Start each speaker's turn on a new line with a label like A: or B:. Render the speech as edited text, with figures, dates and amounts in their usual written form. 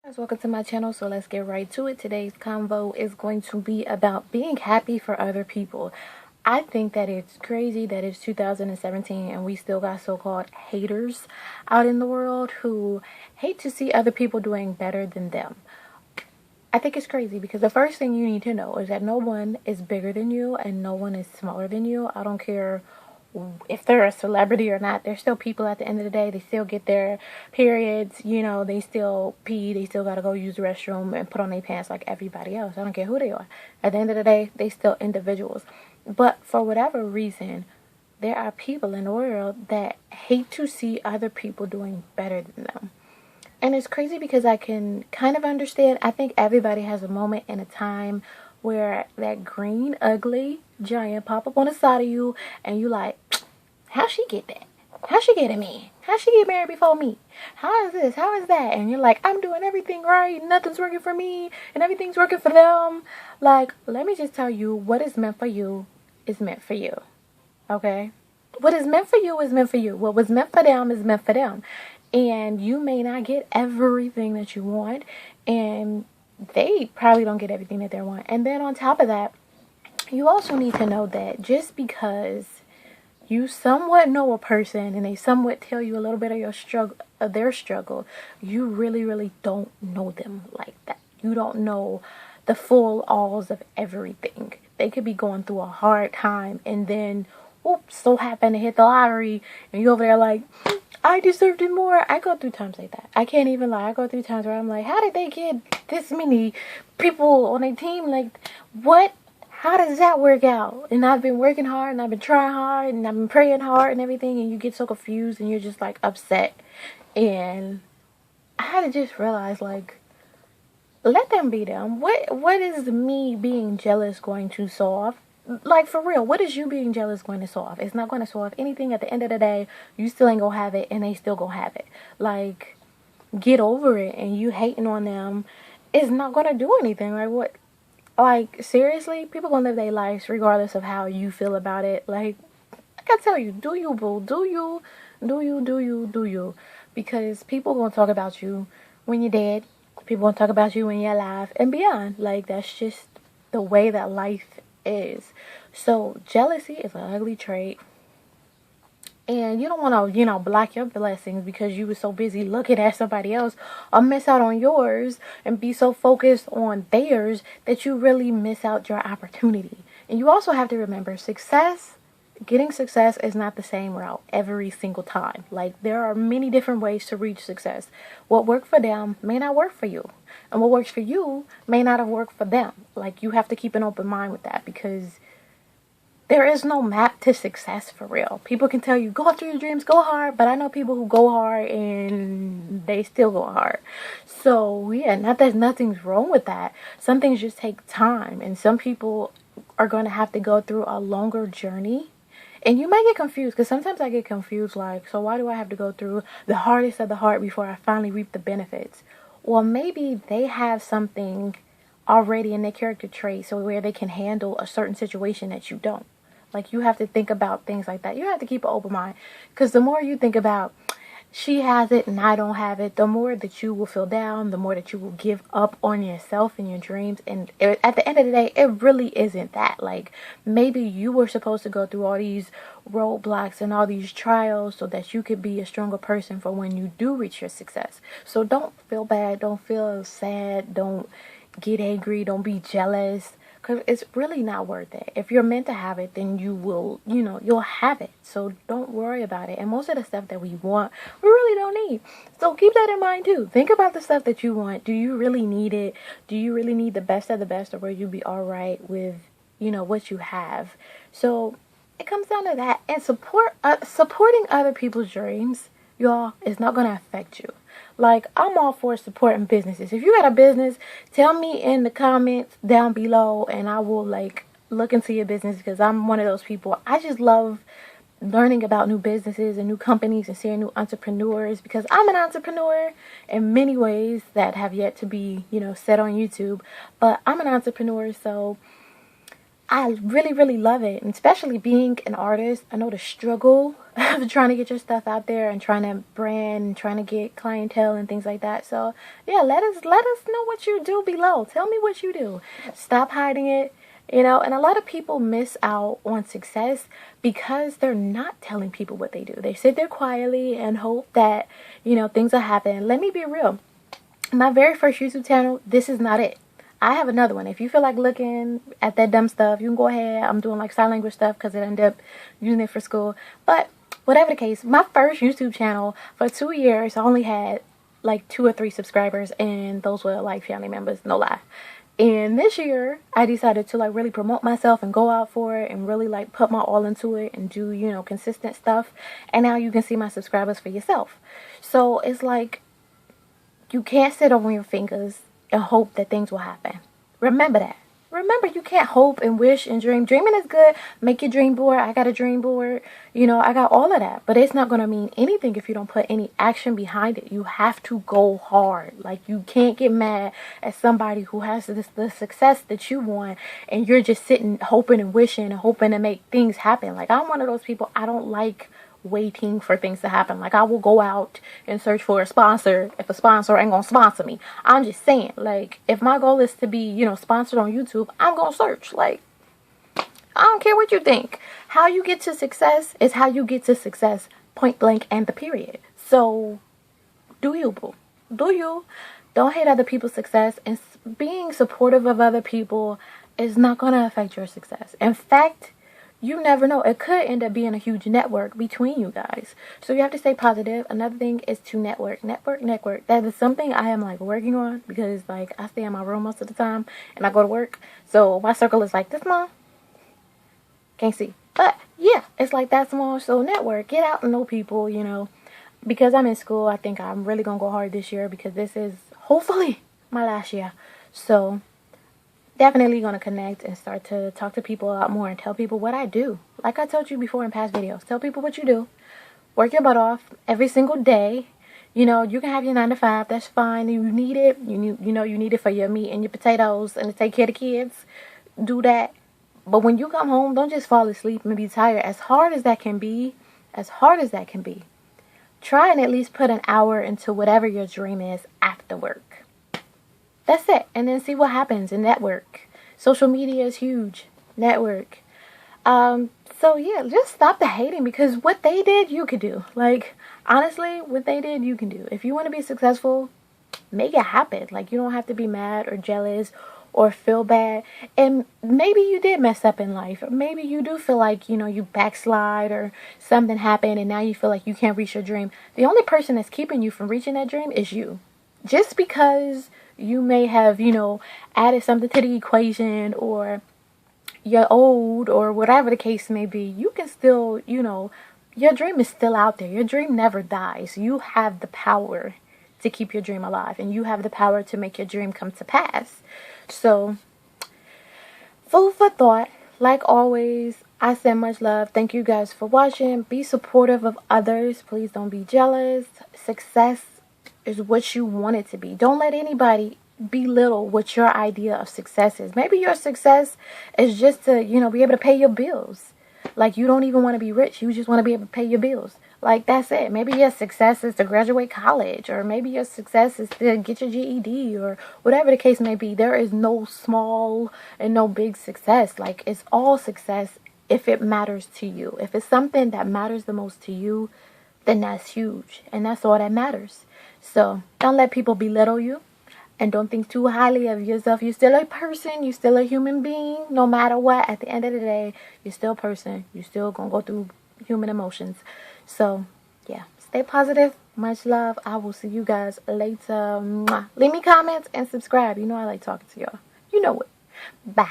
A: Guys, welcome to my channel. So let's get right to it. Today's convo is going to be about being happy for other people. I think that it's crazy that it's 2017 and we still got so-called haters out in the world who hate to see other people doing better than them. I think it's crazy because the first thing you need to know is that no one is bigger than you and no one is smaller than you. I don't care if they're a celebrity or not. They're still people at the end of the day. They still get their periods, they still pee, they still gotta go use the restroom and put on their pants like everybody else. I don't care who they are. At the end of the day, they still individuals. But for whatever reason, there are people in the world that hate to see other people doing better than them. And it's crazy because I can kind of understand. I think everybody has a moment in a time where that green, ugly giant pop up on the side of you and you like, how she get that? How she get a man? How she get married before me? How is this? How is that? And you're like, I'm doing everything right. Nothing's working for me and everything's working for them. Like, let me just tell you, what is meant for you is meant for you. Okay? What is meant for you is meant for you. What was meant for them is meant for them. And you may not get everything that you want, and they probably don't get everything that they want. And then on top of that, you also need to know that just because you somewhat know a person and they somewhat tell you a little bit of their struggle, you really don't know them like that. You don't know the full alls of everything. They could be going through a hard time and then oops, so happen to hit the lottery and you over there like, I deserved it more. I go through times like that. I can't even lie. I go through times where I'm like, how did they get this many people on a team? Like, what? How does that work out? And I've been working hard and I've been trying hard and I've been praying hard and everything, and you get so confused and you're just like upset. And I had to just realize, like, let them be them. What is me being jealous going to solve? Like, for real, what is you being jealous going to solve? It's not going to solve anything. At the end of the day, you still ain't gonna have it and they still gonna have it. Like, get over it. And you hating on them is not gonna do anything. Like, what? Like, seriously, people gonna live their lives regardless of how you feel about it. Like I tell you, do you, boo. Do you. Because people gonna talk about you when you're dead. People gonna talk about you when you're alive and beyond. Like, that's just the way that life is. So jealousy is an ugly trait, and you don't want to block your blessings because you were so busy looking at somebody else or miss out on yours and be so focused on theirs that you really miss out your opportunity. And you also have to remember, getting success is not the same route every single time. Like, there are many different ways to reach success. What worked for them may not work for you, and what works for you may not have worked for them. Like, you have to keep an open mind with that, because there is no map to success for real. People can tell you, go after your dreams, go hard, but I know people who go hard and they still go hard. So yeah, not that nothing's wrong with that. Some things just take time, and some people are going to have to go through a longer journey. And you might get confused, because sometimes I get confused, like, so why do I have to go through the hardest of the hard before I finally reap the benefits? Well, maybe they have something already in their character trait, so where they can handle a certain situation that you don't. Like, you have to think about things like that. You have to keep an open mind, because the more you think about, she has it and I don't have it, the more that you will feel down, the more that you will give up on yourself and your dreams. And at the end of the day, it really isn't that. Like, maybe you were supposed to go through all these roadblocks and all these trials so that you could be a stronger person for when you do reach your success. So don't feel bad, don't feel sad, don't get angry, don't be jealous, because it's really not worth it. If you're meant to have it, then you will, you'll have it. So don't worry about it. And most of the stuff that we want, we really don't need. So keep that in mind too. Think about the stuff that you want. Do you really need it? Do you really need the best of the best, or will you be all right with, what you have? So it comes down to that. And supporting other people's dreams, y'all, is not going to affect you. Like, I'm all for supporting businesses. If you got a business, tell me in the comments down below and I will, like, look into your business, because I'm one of those people. I just love learning about new businesses and new companies and seeing new entrepreneurs, because I'm an entrepreneur in many ways that have yet to be, said on YouTube. But I'm an entrepreneur, so I really, really love it. And especially being an artist, I know the struggle of trying to get your stuff out there and trying to brand and trying to get clientele and things like that. So yeah, let us know what you do below. Tell me what you do. Stop hiding it. You know, and a lot of people miss out on success because they're not telling people what they do. They sit there quietly and hope that, you know, things will happen. Let me be real. My very first YouTube channel, this is not it. I have another one. If you feel like looking at that dumb stuff, you can go ahead. I'm doing like sign language stuff because I ended up using it for school. But whatever the case, my first YouTube channel for 2 years, I only had like 2 or 3 subscribers, and those were like family members, no lie. And this year, I decided to like really promote myself and go out for it and really like put my all into it and do, you know, consistent stuff. And now you can see my subscribers for yourself. So it's like, you can't sit on your fingers and hope that things will happen. Remember that. Remember, you can't hope and wish and dream. Dreaming is good. Make your dream board. I got a dream board. You know, I got all of that. But it's not going to mean anything if you don't put any action behind it. You have to go hard. Like, you can't get mad at somebody who has the success that you want, and you're just sitting hoping and wishing and hoping to make things happen. Like, I'm one of those people. I don't like waiting for things to happen. Like, I will go out and search for a sponsor if a sponsor ain't gonna sponsor me. I'm just saying, like, if my goal is to be, you know, sponsored on YouTube, I'm gonna search. Like, I don't care what you think. How you get to success is how you get to success, point blank, and the period. So do you, boo. Do you. Don't hate other people's success, and being supportive of other people is not gonna affect your success. In fact, you never know. It could end up being a huge network between you guys. So you have to stay positive. Another thing is to network. Network. That is something I am like working on, because like I stay in my room most of the time and I go to work. So my circle is like this small. Can't see. But yeah, it's like that small. So network. Get out and know people, you know. Because I'm in school, I think I'm really going to go hard this year, because this is hopefully my last year. So definitely going to connect and start to talk to people a lot more and tell people what I do. Like I told you before in past videos, tell people what you do. Work your butt off every single day. You know, you can have your 9 to 5. That's fine. You need it. You need it for your meat and your potatoes and to take care of the kids. Do that. But when you come home, don't just fall asleep and be tired. As hard as that can be, try and at least put an hour into whatever your dream is after work. That's it. And then see what happens and network. Social media is huge. Network. So yeah, just stop the hating, because what they did, you could do. Like, honestly, what they did, you can do. If you want to be successful, make it happen. Like, you don't have to be mad or jealous or feel bad. And maybe you did mess up in life. Or maybe you do feel like, you know, you backslide or something happened and now you feel like you can't reach your dream. The only person that's keeping you from reaching that dream is you. Just because you may have, you know, added something to the equation, or you're old, or whatever the case may be, you can still, you know, your dream is still out there. Your dream never dies. You have the power to keep your dream alive, and you have the power to make your dream come to pass. So, food for thought. Like always, I send much love. Thank you guys for watching. Be supportive of others. Please don't be jealous. Success is what you want it to be. Don't let anybody belittle what your idea of success is. Maybe your success is just to, you know, be able to pay your bills. Like, you don't even want to be rich. You just want to be able to pay your bills. Like, that's it. Maybe your success is to graduate college, or maybe your success is to get your GED, or whatever the case may be. There is no small and no big success. Like, it's all success if it matters to you. If it's something that matters the most to you, then that's huge. And that's all that matters. So don't let people belittle you, and don't think too highly of yourself. You're still a person. You're still a human being. No matter what, at the end of the day, you're still a person. You're still going to go through human emotions. So, yeah, stay positive. Much love. I will see you guys later. Mwah. Leave me comments and subscribe. You know I like talking to y'all. You know it. Bye.